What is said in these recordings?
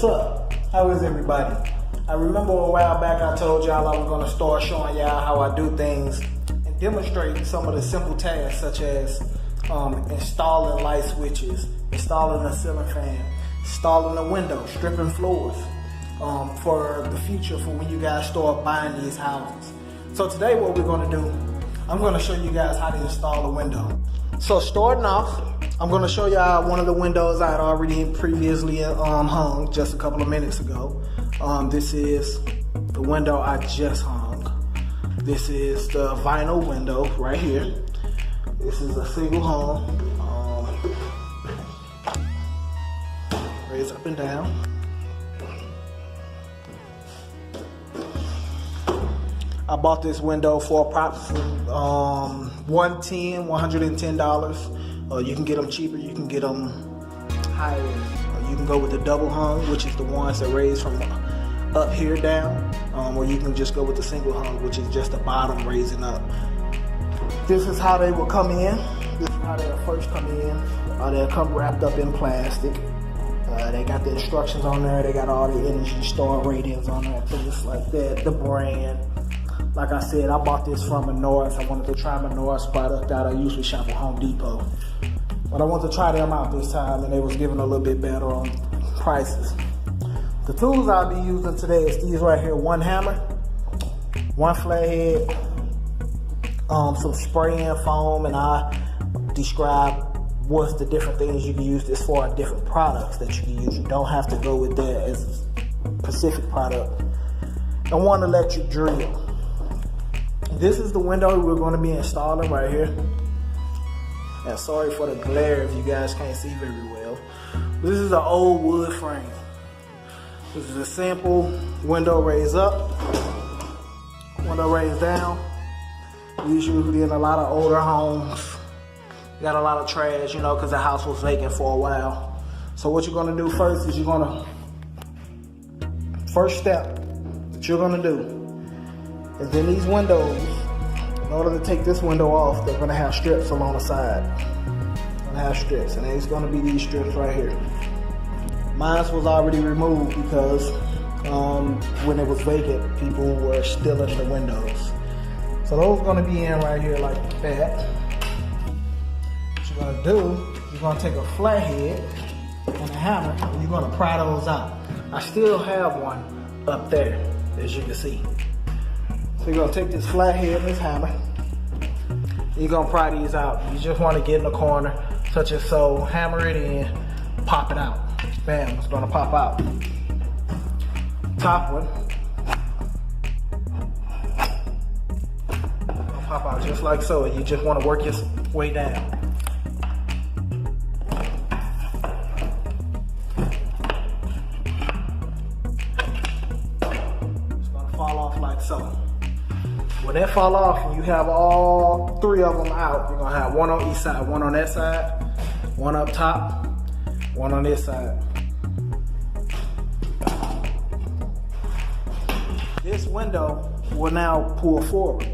What's up? How is everybody? I remember a while back I told y'all I was going to start showing y'all how I do things and demonstrating some of the simple tasks such as installing light switches, installing a ceiling fan, installing a window, stripping floors for the future for when you guys start buying these houses. So today what we're going to do, I'm going to show you guys how to install a window. So starting off, I'm going to show y'all one of the windows I had already previously hung just a couple of minutes ago. This is the window I just hung. This is the vinyl window right here. This is a single hung. Raise up and down. I bought this window for approximately $110. You can get them cheaper, you can get them higher. You can go with the double hung, which is the ones that raise from up here down, or you can just go with the single hung, which is just the bottom raising up. This is how they will come in. This is how they'll first come in. They'll come wrapped up in plastic. They got the instructions on there. They got all the Energy Star ratings on there, things like that. The brand. Like I said, I bought this from Menards. I wanted to try Menards product out. I usually shop at Home Depot. But I wanted to try them out this time, and they was giving a little bit better on prices. The tools I'll be using today is these right here. One hammer, one flathead, some spray and foam, and I describe what's the different things you can use this for, different products that you can use. You don't have to go with that as a specific product. And one electric drill. This is the window we're going to be installing right here. And sorry for the glare if you guys can't see very well. This is an old wood frame. This is a simple window raise up, window raise down. Usually in a lot of older homes, you got a lot of trash, you know, because the house was vacant for a while. So what you're going to do first is first step that you're going to do is in these windows, in order to take this window off, they're going to have strips along the side. They're going to have strips, and it's going to be these strips right here. Mine was already removed because when it was vacant, people were stealing the windows. So those are going to be in right here like that. What you're going to do, you're going to take a flathead and a hammer, and you're going to pry those out. I still have one up there, as you can see. So you're going to take this flathead and this hammer. And you're going to pry these out. You just want to get in the corner, such as so. Hammer it in, pop it out. Bam, it's going to pop out. Top one. It'll pop out just like so. You just want to work your way down. It's going to fall off like so. When that fall off and you have all three of them out, you're going to have one on each side. One on that side, one up top, one on this side. This window will now pull forward.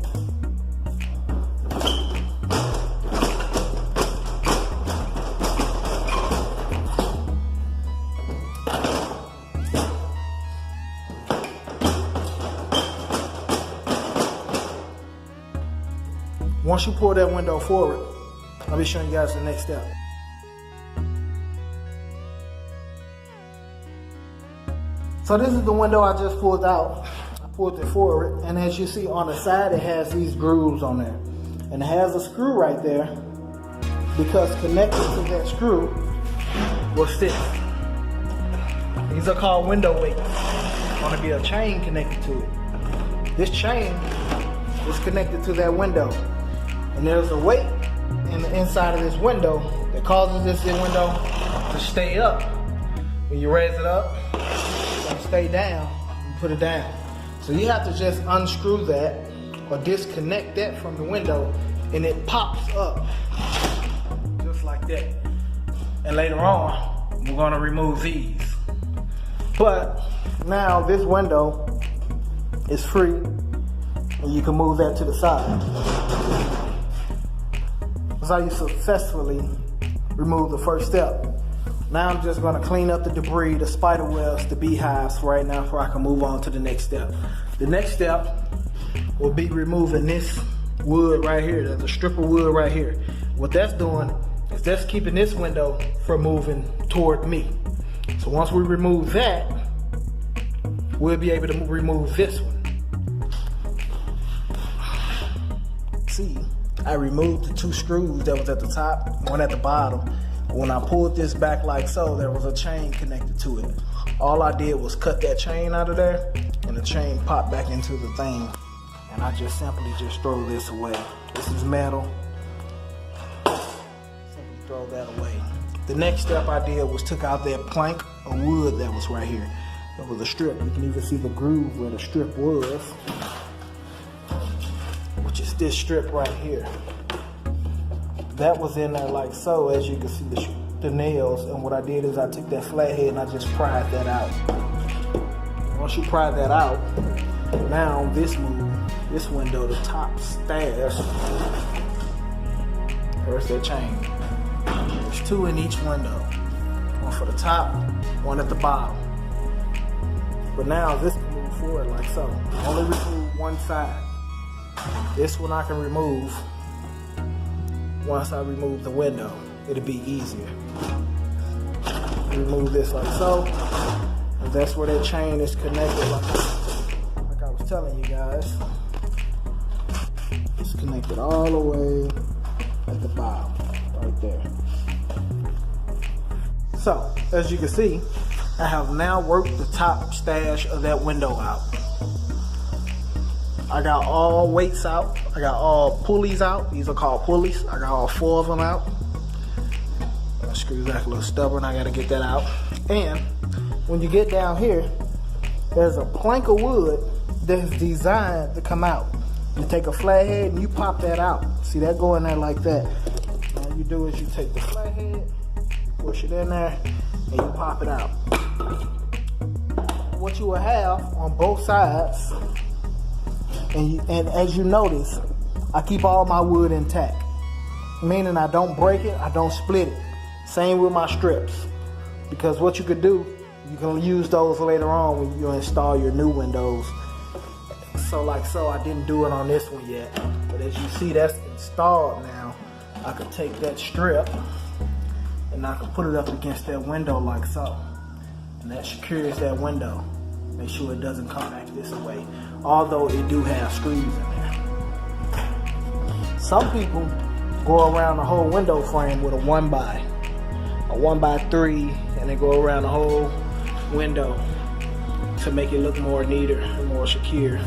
Once you pull that window forward, I'll be showing you guys the next step. So this is the window I just pulled out. I pulled it forward, and as you see on the side, it has these grooves on there. And it has a screw right there, because connected to that screw will sit. These are called window weights. There's going to be a chain connected to it. This chain is connected to that window. And there's a weight in the inside of this window that causes this window to stay up. When you raise it up, it's going to stay down and put it down. So you have to just unscrew that or disconnect that from the window, and it pops up just like that. And later on, we're going to remove these. But now this window is free, and you can move that to the side. That's how you successfully remove the first step. Now I'm just gonna clean up the debris, the spider webs, the beehives for right now before I can move on to the next step. The next step will be removing this wood right here. There's a strip of wood right here. What that's doing is that's keeping this window from moving toward me. So once we remove that, we'll be able to remove this one. See, I removed the 2 screws that was at the top, one at the bottom. When I pulled this back like so, there was a chain connected to it. All I did was cut that chain out of there, and the chain popped back into the thing. And I just simply just throw this away. This is metal. Simply throw that away. The next step I did was took out that plank of wood that was right here. There was a strip. You can even see the groove where the strip was, which is this strip right here. That was in there like so, as you can see the nails. And what I did is I took that flathead and I just pried that out. Once you pry that out, now this window, the top stash, there's that chain. There's 2 in each window. One for the top, one at the bottom. But now this can move forward like so. Only remove one side. This one I can remove. Once I remove the window, it'll be easier. Remove this like so. And that's where that chain is connected like I was telling you guys. It's connected all the way at the bottom, right there. So, as you can see, I have now worked the top stash of that window out. I got all weights out. I got all pulleys out. These are called pulleys. I got all 4 of them out. My screw's back a little stubborn. I gotta get that out. And when you get down here, there's a plank of wood that's designed to come out. You take a flathead and you pop that out. See that go in there like that. All you do is you take the flathead, push it in there, and you pop it out. What you will have on both sides, and as you notice, I keep all my wood intact. Meaning I don't break it, I don't split it. Same with my strips. Because what you could do, you can use those later on when you install your new windows. So like so, I didn't do it on this one yet. But as you see, that's installed now. I could take that strip and I could put it up against that window like so. And that secures that window. Make sure it doesn't come back this way. Although it do have screws in there. Some people go around the whole window frame with a 1x3, and they go around the whole window to make it look more neater and more secure.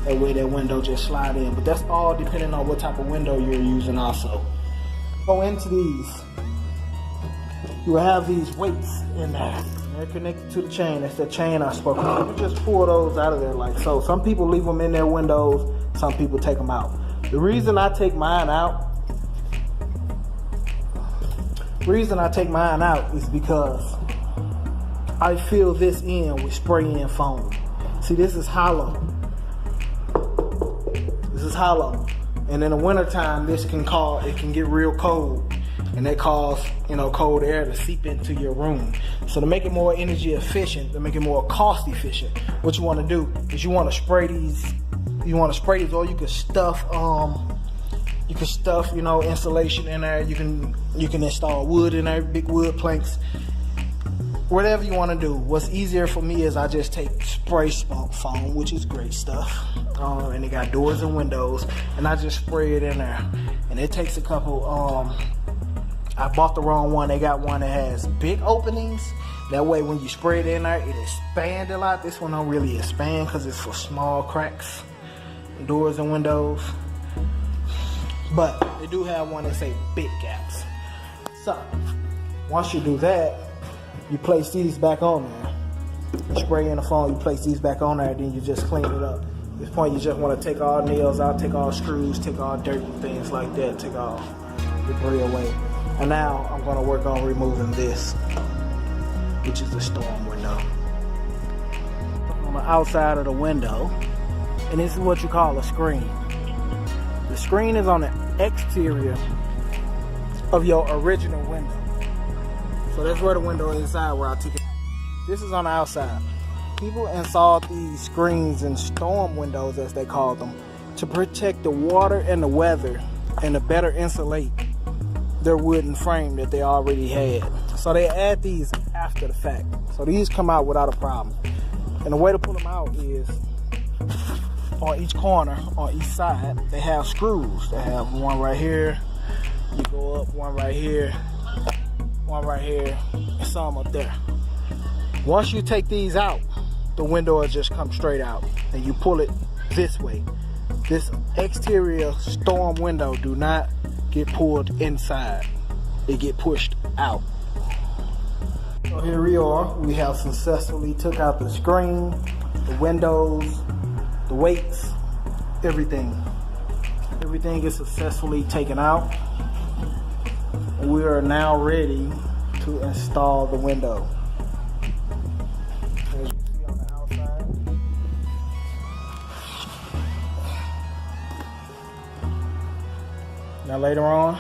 That way that window just slide in. But that's all depending on what type of window you're using also. Go into these. You will have these weights in there. They're connected to the chain. That's the chain I spoke about. You just pull those out of there like so. Some people leave them in their windows. Some people take them out. The reason I take mine out is because I fill this in with spray-in foam. See, this is hollow. This is hollow. And in the wintertime, it can get real cold. And that causes, cold air to seep into your room. So to make it more energy efficient, to make it more cost efficient, what you want to do is you want to spray these. You want to spray these, or you can stuff, insulation in there. You can install wood in there, big wood planks. Whatever you want to do. What's easier for me is I just take spray foam, which is great stuff. And it got doors and windows, and I just spray it in there. And it takes a couple. I bought the wrong one. They got one that has big openings. That way when you spray it in there, it expands a lot. This one don't really expand because it's for small cracks, doors and windows. But they do have one that say big gaps. So once you do that, you place these back on there. You spray in the foam, you place these back on there, and then you just clean it up. At this point, you just want to take all nails out, take all screws, take all dirt and things like that, take all debris away. And now I'm going to work on removing this, which is the storm window. On the outside of the window, and this is what you call a screen. The screen is on the exterior of your original window. So that's where the window is inside where I took it. This is on the outside. People installed these screens and storm windows, as they call them, to protect the water and the weather and to better insulate their wooden frame that they already had. So they add these after the fact. So these come out without a problem. And the way to pull them out is on each corner, on each side, they have screws. They have one right here. You go up, one right here, one right here, and some up there. Once you take these out, the window will just come straight out, and you pull it this way. This exterior storm window do not get pulled inside. It get pushed out. So here we are. We have successfully took out the screen, the windows, the weights, everything. Everything is successfully taken out. We are now ready to install the window. As you see on the outside. Now later on,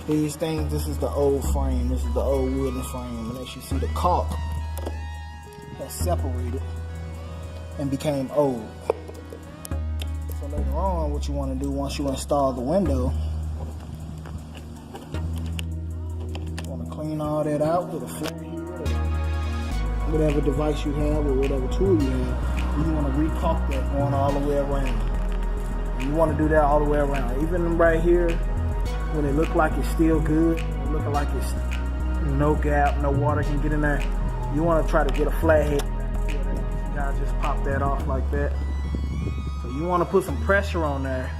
these things, this is the old frame. This is the old wooden frame. And as you see, the caulk has separated and became old. So later on, what you want to do once you install the window, you want to clean all that out with a flat head or whatever device you have or whatever tool you have. You want to re-caulk that going all the way around. You want to do that all the way around. Even right here, when it look like it's still good, looking like it's no gap, no water can get in there, you want to try to get a flat head. You gotta just pop that off like that. So you want to put some pressure on there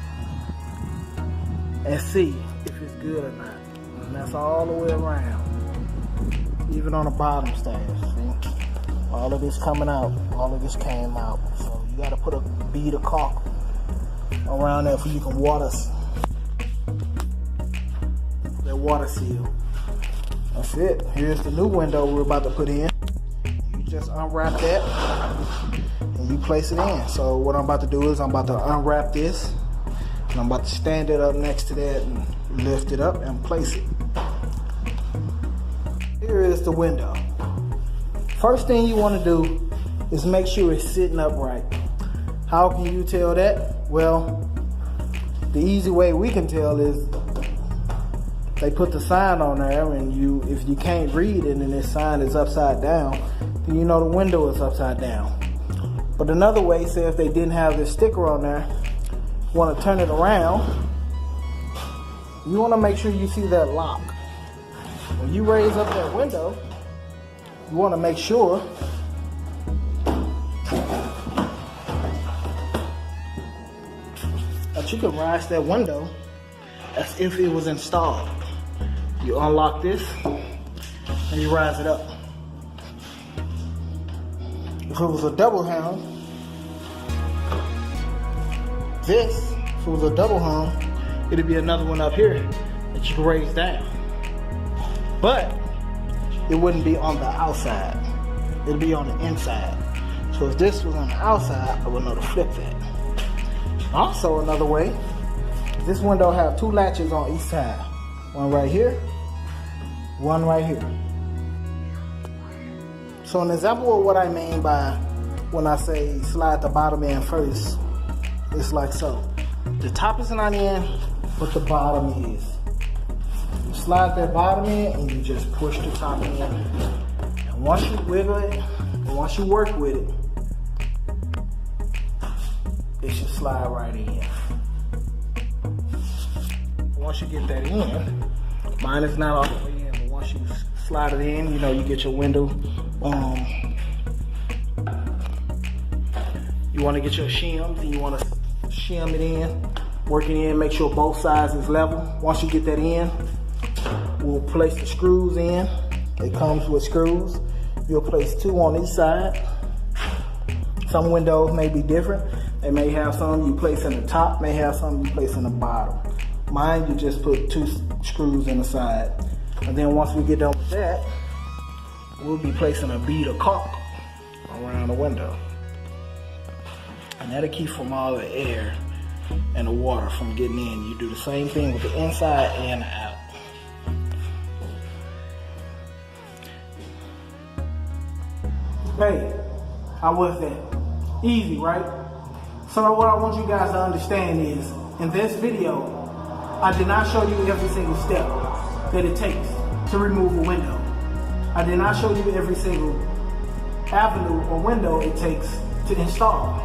and see if it's good or not. And that's all the way around. Even on the bottom stairs. See? All of this coming out. All of this came out. So you gotta put a bead of caulk around there so you can water seal. That's it. Here's the new window we're about to put in. You just unwrap that and you place it in. So what I'm about to do is I'm about to unwrap this and I'm about to stand it up next to that and lift it up and place it. Here is the window. First thing you want to do is make sure it's sitting upright. How can you tell that? Well, the easy way we can tell is they put the sign on there, and if you can't read it and this sign is upside down, then you know the window is upside down. But another way, say if they didn't have this sticker on there, you want to turn it around, you want to make sure you see that lock. When you raise up that window, you want to make sure that you can rise that window as if it was installed. You unlock this and you rise it up. If it was a double hung, it'd be another one up here that you can raise down. But it wouldn't be on the outside. It'd be on the inside. So if this was on the outside, I would know to flip that. Also, another way, this window have two latches on each side. One right here, one right here. So an example of what I mean by when I say slide the bottom in first, it's like so. The top is not in, but the bottom is. You slide that bottom in and you just push the top in. And once you wiggle it, and once you work with it, it should slide right in. Once you get that in, mine is not all the way in, but once you slide it in, you know, you get your window. You want to get your shims and you want to shim it in, work it in, make sure both sides is level. Once you get that in, we'll place the screws in. It comes with screws. You'll place two on each side. Some windows may be different. They may have some you place in the top, may have some you place in the bottom. Mine, you just put two screws in the side. And then once we get done with that, we'll be placing a bead of caulk around the window. And that'll keep from all the air and the water from getting in. You do the same thing with the inside and the out. Hey, how was that? Easy, right? So what I want you guys to understand is, in this video, I did not show you every single step that it takes to remove a window. I did not show you every single avenue or window it takes to install.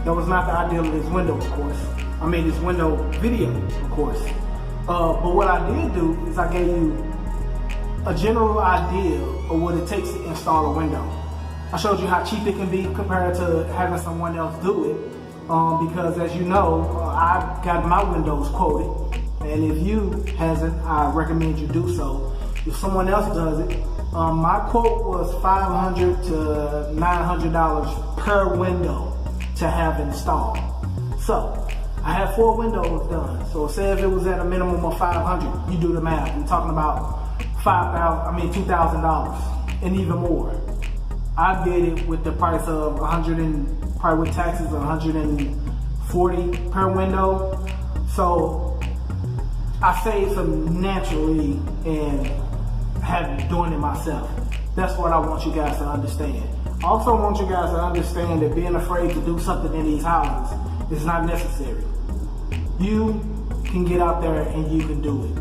That was not the ideal of this window, of course. I mean, this window video, of course. But what I did do is I gave you a general idea of what it takes to install a window. I showed you how cheap it can be compared to having someone else do it. Because as you know, I've got my windows quoted. And if you hasn't, I recommend you do so. If someone else does it, my quote was $500 to $900 per window to have installed. So I had 4 windows done. So say if it was at a minimum of $500, you do the math. We're talking about $2,000 and even more. I did it with the price of probably with taxes, $140 per window. So I saved some naturally and doing it myself. That's what I want you guys to understand. I also want you guys to understand that being afraid to do something in these houses is not necessary. You can get out there and you can do it.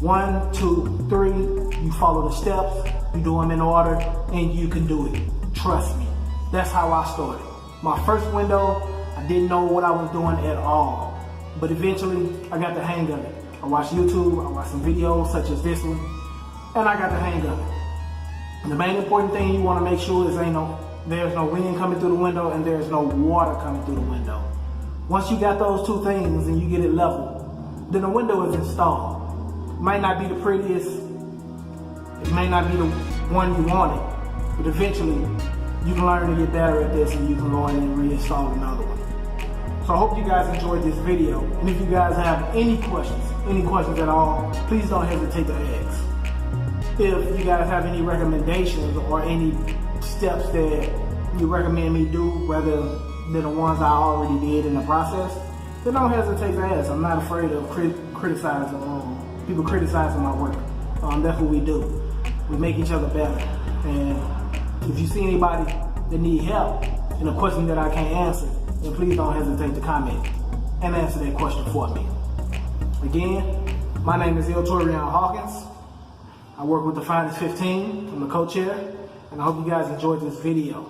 1, 2, 3, you follow the steps, you do them in order, and you can do it. Trust me. That's how I started. My first window, I didn't know what I was doing at all. But eventually, I got the hang of it. I watched YouTube, I watched some videos such as this one, and I got the hang of it. The main important thing you want to make sure is there's no wind coming through the window and there's no water coming through the window. Once you got those 2 things and you get it level, then the window is installed. It might not be the prettiest, it may not be the one you wanted, but eventually you can learn to get better at this and you can go in and reinstall another one. So I hope you guys enjoyed this video, and if you guys have any questions at all, please don't hesitate to ask. If you guys have any recommendations or any steps that you recommend me do rather than the ones I already did in the process, then don't hesitate to ask. I'm not afraid of criticizing people criticizing my work. That's what we do. We make each other better. And if you see anybody that need help in a question that I can't answer, then please don't hesitate to comment and answer that question for me. Again, my name is Torian Hawkins. I work with the Finest 15. I'm the co-chair, and I hope you guys enjoyed this video.